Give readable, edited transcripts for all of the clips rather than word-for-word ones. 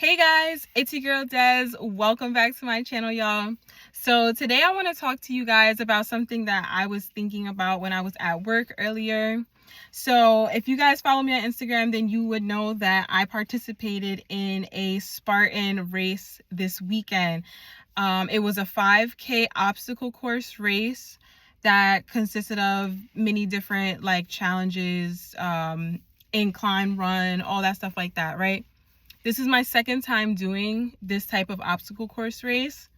Hey guys, it's your girl Des. Welcome back to my channel, y'all. So today I want to talk to you guys about something that I was thinking about when I was at work earlier. So if you guys follow me on Instagram, then you would know that I participated in a Spartan race this weekend. It was a 5K obstacle course race that consisted of many different challenges, incline run, all that stuff like that, right? This is my second time doing this type of obstacle course race.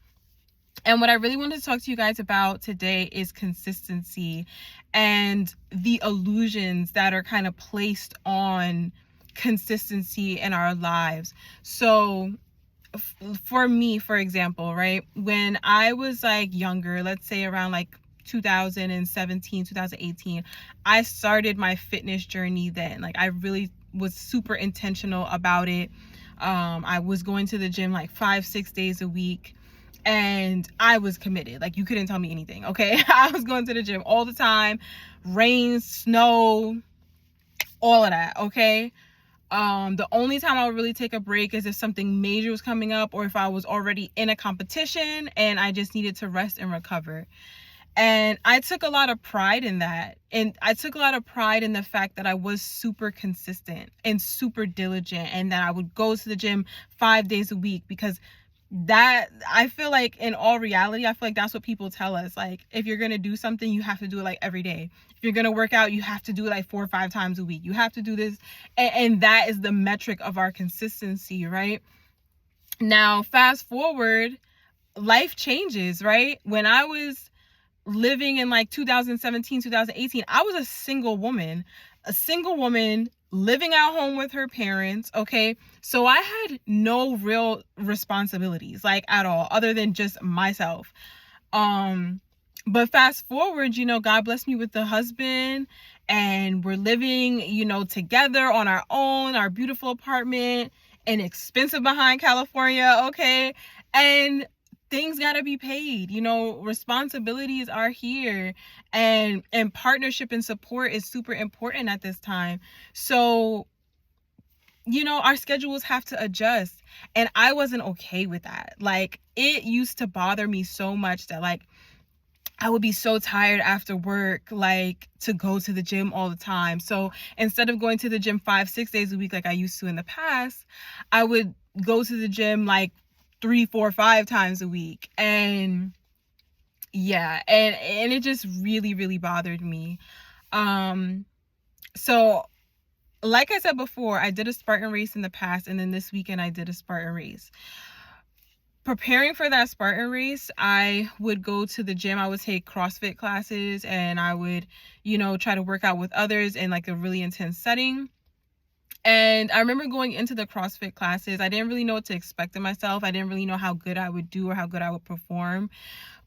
And what I really wanted to talk to you guys about today is consistency and the illusions that are kind of placed on consistency in our lives. So for me, for example, right, when I was younger, let's say around 2017, 2018, I started my fitness journey then. I really was super intentional about it. I was going to the gym 5-6 days a week, and I was committed. You couldn't tell me anything, okay? I was going to the gym all the time, rain, snow, all of that, okay? The only time I would really take a break is if something major was coming up, or if I was already in a competition and I just needed to rest and recover. And I took a lot of pride in that. And I took a lot of pride in the fact that I was super consistent and super diligent, and that I would go to the gym 5 days a week, because that, I feel like in all reality, I feel like that's what people tell us. If you're going to do something, you have to do it every day. If you're going to work out, you have to do it 4 or 5 times a week. You have to do this. And that is the metric of our consistency, right? Now, fast forward, life changes, right? When I was living in 2017, 2018, I was a single woman living at home with her parents, okay? So I had no real responsibilities at all, other than just myself. But fast forward, God blessed me with a husband, and we're living, together on our own, our beautiful apartment in expensive behind California, okay? And things gotta be paid, responsibilities are here, and partnership and support is super important at this time. So, our schedules have to adjust, and I wasn't okay with that. It used to bother me so much that I would be so tired after work, to go to the gym all the time. So instead of going to the gym 5-6 days a week like I used to in the past, I would go to the gym 3, 4, 5 times a week. And yeah, and it just really, really bothered me. So like I said before, I did a Spartan race in the past, and then this weekend I did a Spartan race. Preparing for that Spartan race, I would go to the gym. I would take CrossFit classes, and I would, try to work out with others in a really intense setting. And I remember going into the CrossFit classes, I didn't really know what to expect of myself. I didn't really know how good I would do or how good I would perform,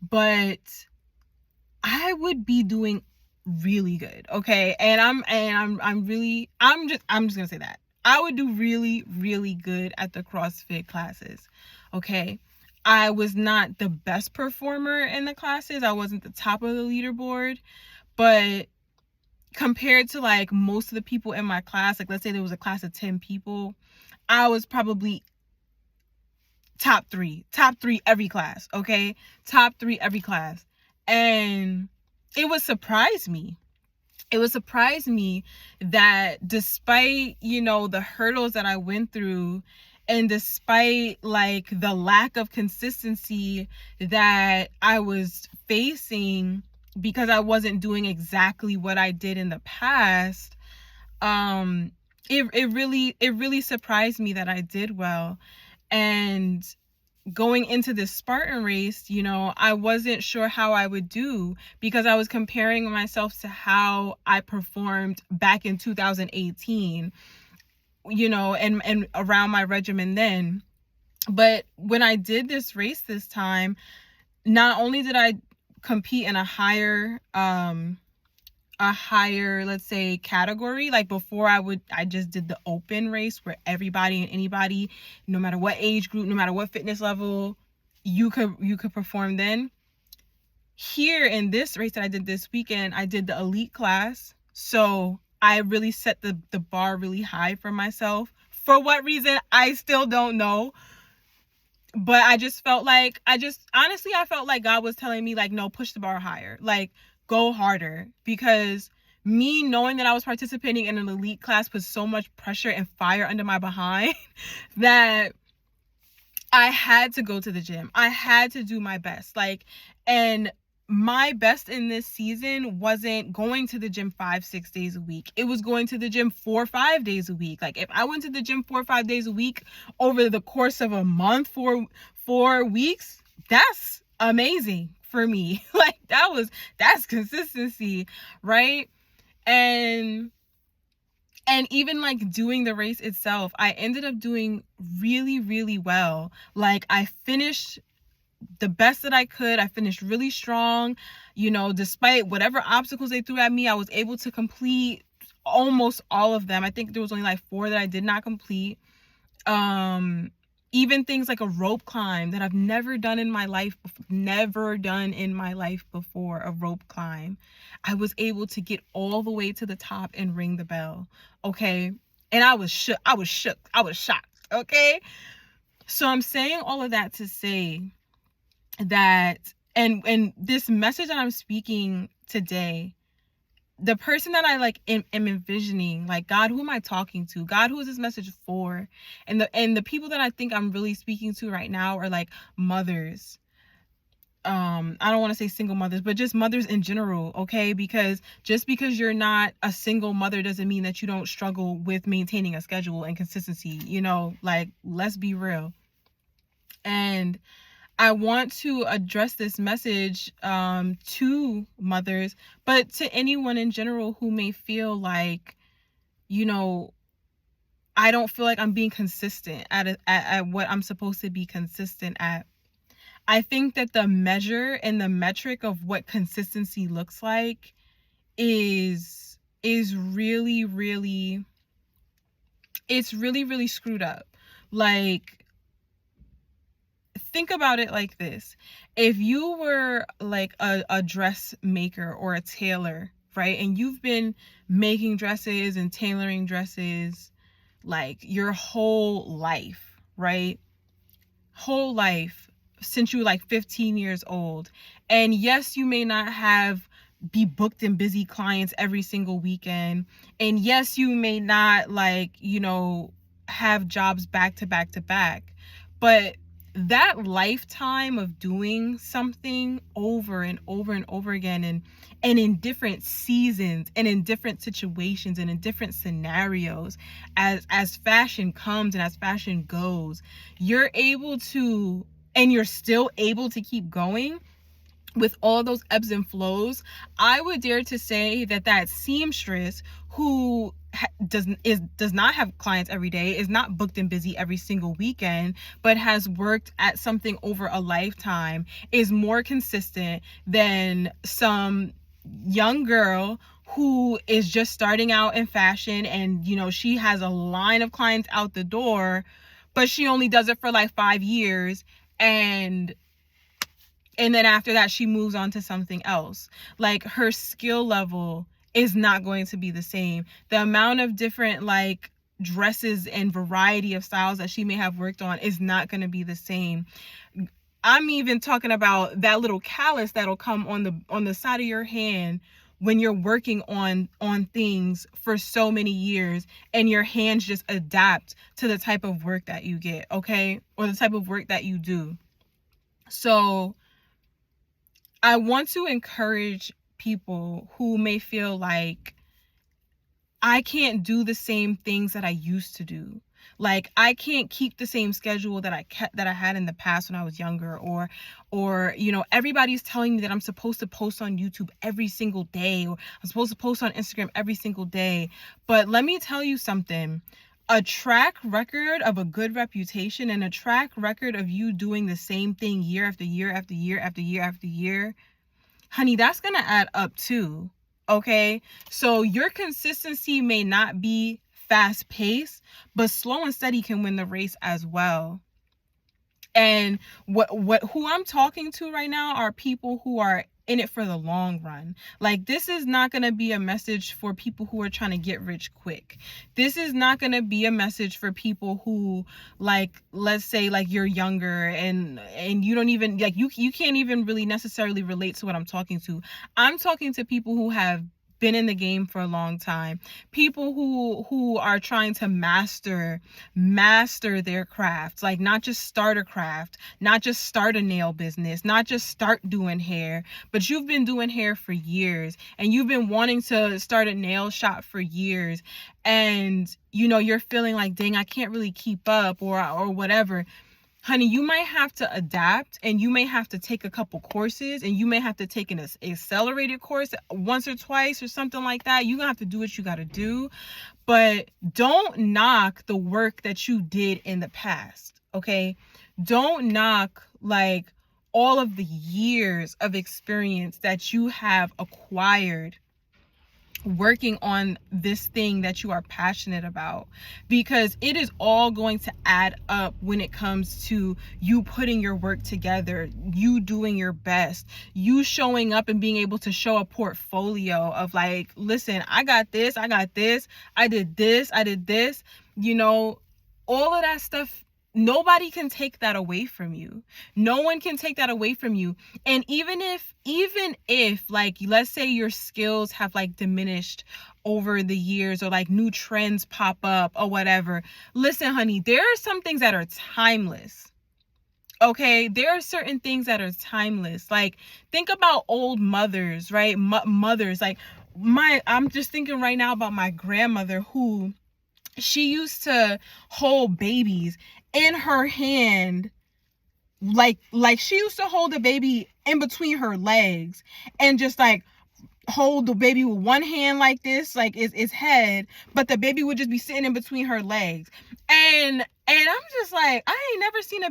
but I would be doing really good, okay? And I'm just gonna say that I would do really, really good at the CrossFit classes, okay? I was not the best performer in the classes. I wasn't the top of the leaderboard, but compared to most of the people in my class, let's say there was a class of 10 people, I was probably top three every class, okay? Top 3 every class. And it would surprise me. It would surprise me that despite, the hurdles that I went through, and despite the lack of consistency that I was facing, because I wasn't doing exactly what I did in the past, it really surprised me that I did well. And going into this Spartan race, I wasn't sure how I would do, because I was comparing myself to how I performed back in 2018, and around my regimen then. But when I did this race this time, not only did I compete in a higher, let's say, category. Before, I just did the open race where everybody and anybody, no matter what age group, no matter what fitness level, you could perform then. Here in this race that I did this weekend, I did the elite class. So I really set the bar really high for myself For what reason, I still don't know. But I just felt like, honestly, I felt like God was telling me, like, no, push the bar higher. Like, go harder. Because me knowing that I was participating in an elite class put so much pressure and fire under my behind that I had to go to the gym. I had to do my best. Like, and my best in this season wasn't going to the gym 5-6 days a week. It was going to the gym 4-5 days a week. Like, if I went to the gym 4-5 days a week over the course of a month, for 4 weeks, that's amazing for me. Like, that's consistency, right? And even like doing the race itself, I ended up doing really, really well. Like, I finished the best that I could. I finished really strong. You know, despite whatever obstacles they threw at me, I was able to complete almost all of them. I think there was only like 4 that I did not complete. Even things like a rope climb that I've never done in my life before, a rope climb. I was able to get all the way to the top and ring the bell. Okay. And I was shook. I was shocked. Okay. So I'm saying all of that to say that, and this message that I'm speaking today, the person that I like am envisioning, like, God, who am I talking to? God, who is this message for? And the people that I think I'm really speaking to right now are like mothers. I don't want to say single mothers, but just mothers in general, okay? Because just because you're not a single mother doesn't mean that you don't struggle with maintaining a schedule and consistency, you know, like, let's be real. And I want to address this message to mothers, but to anyone in general who may feel like, you know, I don't feel like I'm being consistent at what I'm supposed to be consistent at. I think that the measure and the metric of what consistency looks like is really, really, it's really, really screwed up. Like, think about it like this. If you were like a dressmaker or a tailor, right? And you've been making dresses and tailoring dresses like your whole life, right? Whole life, since you were like 15 years old. And yes, you may not be booked and busy clients every single weekend. And yes, you may not, like, you know, have jobs back to back to back. But that lifetime of doing something over and over and over again, and in different seasons and in different situations and in different scenarios, as fashion comes and as fashion goes, you're able to, and you're still able to keep going with all those ebbs and flows. I would dare to say that seamstress who does not have clients every day, is not booked and busy every single weekend, but has worked at something over a lifetime, is more consistent than some young girl who is just starting out in fashion, and, you know, she has a line of clients out the door, but she only does it for like 5 years, and then after that she moves on to something else. Like, her skill level is not going to be the same. The amount of different like dresses and variety of styles that she may have worked on is not going to be the same. I'm even talking about that little callus that'll come on the side of your hand when you're working on things for so many years, and your hands just adapt to the type of work that you get, okay? Or the type of work that you do. So I want to encourage people who may feel like, I can't do the same things that I used to do. Like, I can't keep the same schedule that I had in the past when I was younger, or, you know, everybody's telling me that I'm supposed to post on YouTube every single day, or I'm supposed to post on Instagram every single day. But let me tell you something. A track record of a good reputation, and a track record of you doing the same thing year after year after year after year after year, honey, that's going to add up too. Okay. So your consistency may not be fast paced, but slow and steady can win the race as well. And who I'm talking to right now are people who are in it for the long run. Like, this is not going to be a message for people who are trying to get rich quick. This is not going to be a message for people who, like, let's say like you're younger and you don't even like, you can't even really necessarily relate to what I'm talking to. I'm talking to people who have been in the game for a long time, people who are trying to master their craft, like not just start a craft, not just start a nail business, not just start doing hair, but you've been doing hair for years and you've been wanting to start a nail shop for years, and you know you're feeling like, dang, I can't really keep up or whatever. Honey, you might have to adapt, and you may have to take a couple courses, and you may have to take an accelerated course once or twice or something like that. You're gonna have to do what you gotta do, but don't knock the work that you did in the past, okay? Don't knock like all of the years of experience that you have acquired working on this thing that you are passionate about, because it is all going to add up when it comes to you putting your work together, you doing your best, you showing up and being able to show a portfolio of like, listen, I got this, I did this, you know, all of that stuff. Nobody can take that away from you. No one can take that away from you. And even if like, let's say your skills have like diminished over the years, or like new trends pop up or whatever, listen, honey, there are some things that are timeless. Okay, there are certain things that are timeless. Like, think about old mothers, right? Mothers, like I'm just thinking right now about my grandmother, who she used to hold babies in her hand, like she used to hold the baby in between her legs and just like hold the baby with one hand like this, like its head, but the baby would just be sitting in between her legs. And I'm just like, I ain't never seen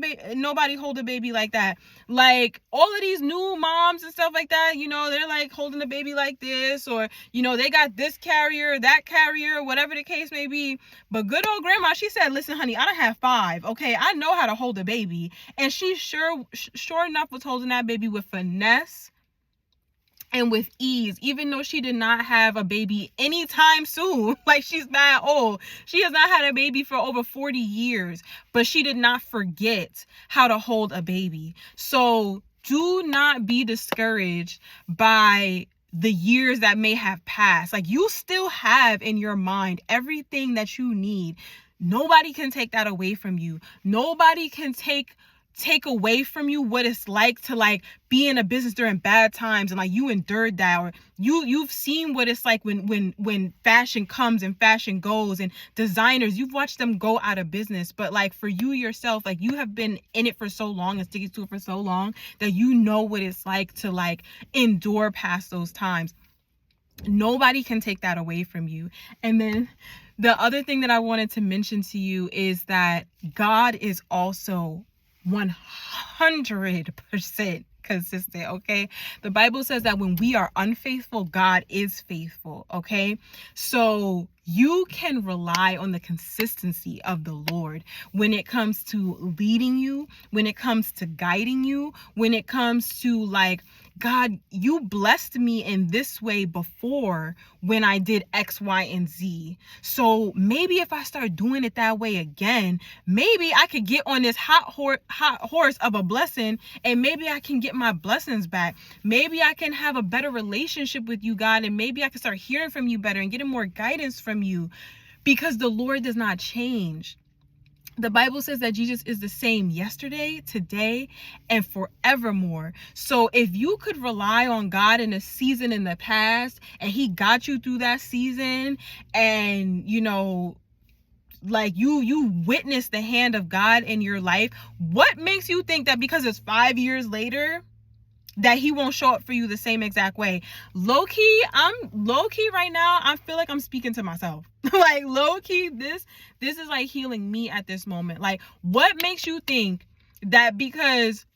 nobody hold a baby like that. Like, all of these new moms and stuff like that, you know, they're like holding the baby like this, or, you know, they got this carrier, that carrier, whatever the case may be. But good old grandma, she said, listen, honey, I done have 5. Okay, I know how to hold a baby. And she sure enough was holding that baby with finesse and with ease, even though she did not have a baby anytime soon. Like, she's that old. She has not had a baby for over 40 years, but she did not forget how to hold a baby. So do not be discouraged by the years that may have passed. Like, you still have in your mind everything that you need. Nobody can take that away from you. Nobody can take away from you what it's like to like be in a business during bad times, and like you endured that, or you've seen what it's like when fashion comes and fashion goes, and designers, you've watched them go out of business. But like, for you yourself, like, you have been in it for so long and sticking to it for so long that you know what it's like to like endure past those times. Nobody can take that away from you. And then the other thing that I wanted to mention to you is that God is also 100% consistent, okay? The Bible says that when we are unfaithful, God is faithful, okay? So you can rely on the consistency of the Lord when it comes to leading you, when it comes to guiding you, when it comes to like, God, you blessed me in this way before when I did X, Y, and Z. So maybe if I start doing it that way again, maybe I could get on this hot horse of a blessing, and maybe I can get my blessings back. Maybe I can have a better relationship with you, God, and maybe I can start hearing from you better and getting more guidance from you, because the Lord does not change. The Bible says that Jesus is the same yesterday, today, and forevermore. So if you could rely on God in a season in the past, and he got you through that season, and you know, like you witnessed the hand of God in your life, what makes you think that because it's 5 years later that he won't show up for you the same exact way? Low-key right now, I feel like I'm speaking to myself. Like, low-key, this is like healing me at this moment. Like, what makes you think that because,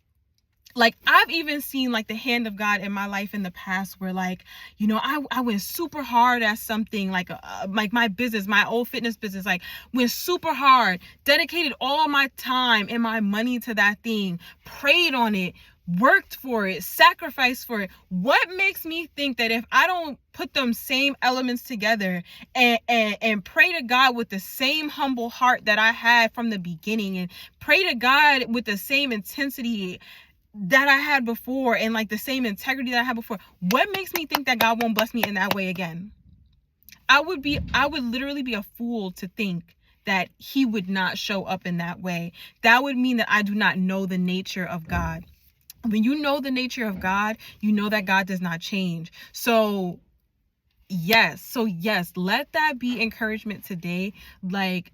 like, I've even seen like the hand of God in my life in the past where, like, you know, I went super hard at something, like my business, my old fitness business, like went super hard, dedicated all my time and my money to that thing, prayed on it, worked for it, sacrificed for it. What makes me think that if I don't put them same elements together and pray to God with the same humble heart that I had from the beginning, and pray to God with the same intensity that I had before, and like the same integrity that I had before, what makes me think that God won't bless me in that way again? I would literally be a fool to think that he would not show up in that way. That would mean that I do not know the nature of God. When you know the nature of God, you know that God does not change. So yes, let that be encouragement today. Like,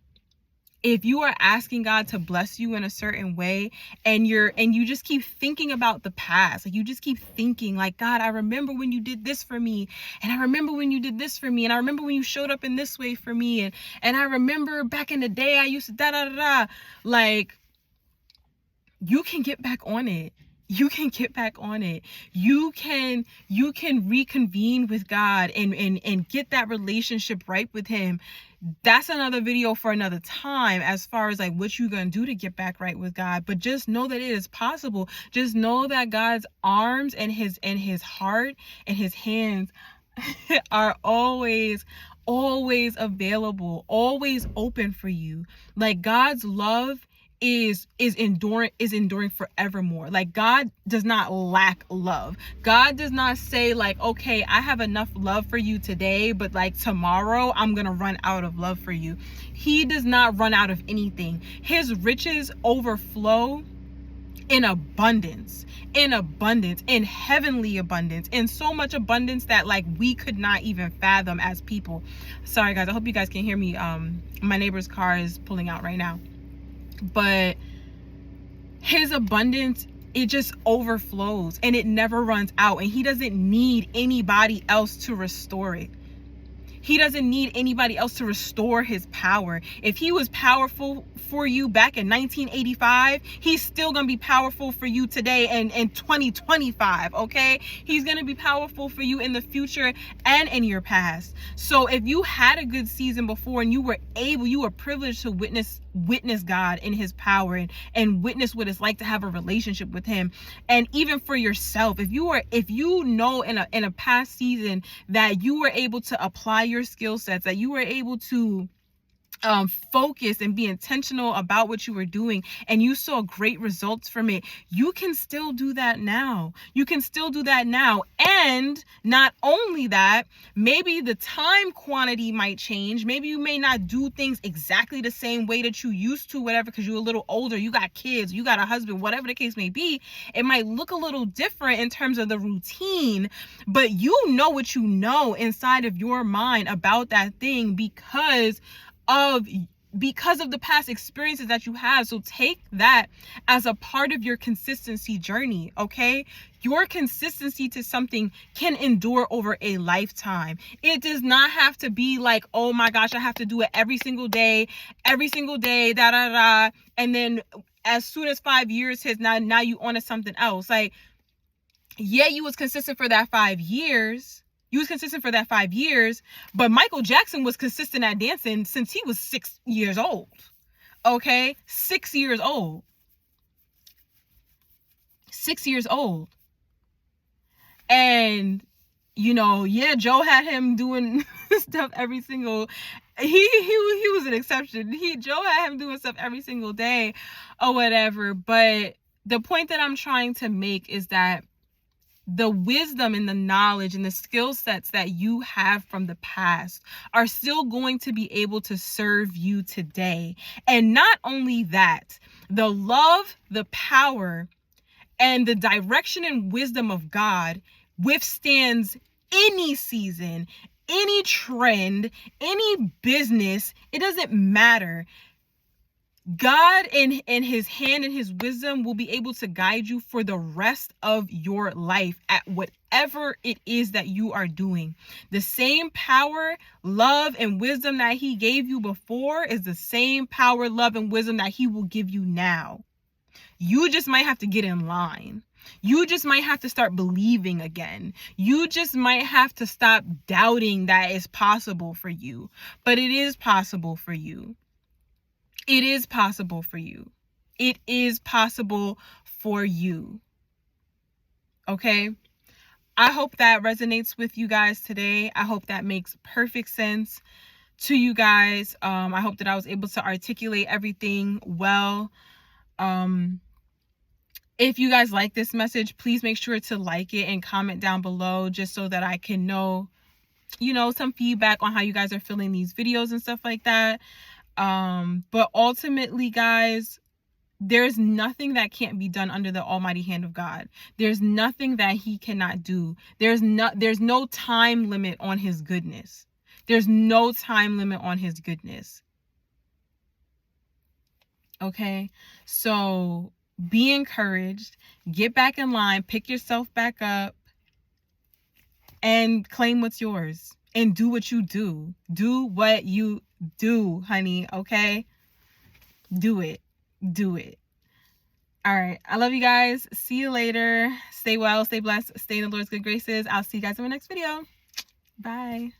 if you are asking God to bless you in a certain way, and you just keep thinking about the past, like you just keep thinking like, God, I remember when you did this for me, and I remember when you did this for me, and I remember when you showed up in this way for me, and I remember back in the day I used to da da da da. Like, you can get back on it. You can get back on it. You can reconvene with God and get that relationship right with him. That's another video for another time, as far as like what you're gonna do to get back right with God. But just know that it is possible. Just know that God's arms and his heart and his hands are always available, always open for you. Like, God's love is enduring forevermore. Like, God does not lack love. God does not say like, okay, I have enough love for you today, but like tomorrow I'm gonna run out of love for you. He does not run out of anything. His riches overflow in abundance, in heavenly abundance, in so much abundance that like we could not even fathom as people. Sorry guys, I hope you guys can hear me. My neighbor's car is pulling out right now. But his abundance, it just overflows and it never runs out, and he doesn't need anybody else to restore it. He doesn't need anybody else to restore his power. If he was powerful for you back in 1985, he's still going to be powerful for you today and in 2025, okay? He's going to be powerful for you in the future and in your past. So if you had a good season before and you were privileged to witness God in his power and witness what it's like to have a relationship with him. And even for yourself, if you know in a past season that you were able to apply your skill sets, that you were able to focus and be intentional about what you were doing, and you saw great results from it, you can still do that now. And not only that, maybe the time quantity might change. Maybe you may not do things exactly the same way that you used to, whatever, because you're a little older, you got kids, you got a husband, whatever the case may be. It might look a little different in terms of the routine, but you know what you know inside of your mind about that thing because of the past experiences that you have. So take that as a part of your consistency journey, okay? Your consistency to something can endure over a lifetime. It does not have to be like, oh my gosh, I have to do it every single day, da da da, and then as soon as 5 years hits, now you on to something else. Like, yeah, you was consistent for that 5 years. But Michael Jackson was consistent at dancing since he was 6 years old. Okay? 6 years old. 6 years old. And, yeah, Joe had him doing stuff every single... He was an exception. Joe had him doing stuff every single day or whatever. But the point that I'm trying to make is that the wisdom and the knowledge and the skill sets that you have from the past are still going to be able to serve you today. And not only that, the love, the power, and the direction and wisdom of God withstands any season, any trend, any business. It doesn't matter. God in his hand and his wisdom will be able to guide you for the rest of your life at whatever it is that you are doing. The same power, love, and wisdom that he gave you before is the same power, love, and wisdom that he will give you now. You just might have to get in line. You just might have to start believing again. You just might have to stop doubting that it's possible for you. But it is possible for you. It is possible for you. It is possible for you. Okay? I hope that resonates with you guys today. I hope that makes perfect sense to you guys. I hope that I was able to articulate everything well. If you guys like this message, please make sure to like it and comment down below, just so that I can know, some feedback on how you guys are feeling these videos and stuff like that. But ultimately, guys, there's nothing that can't be done under the almighty hand of God. There's nothing that he cannot do. There's no time limit on his goodness. There's no time limit on his goodness. Okay? So be encouraged, get back in line, pick yourself back up, and claim what's yours. And do what you do. Do what you do, honey. Okay? Do it. Do it. All right. I love you guys. See you later. Stay well, stay blessed, stay in the Lord's good graces. I'll see you guys in my next video. Bye.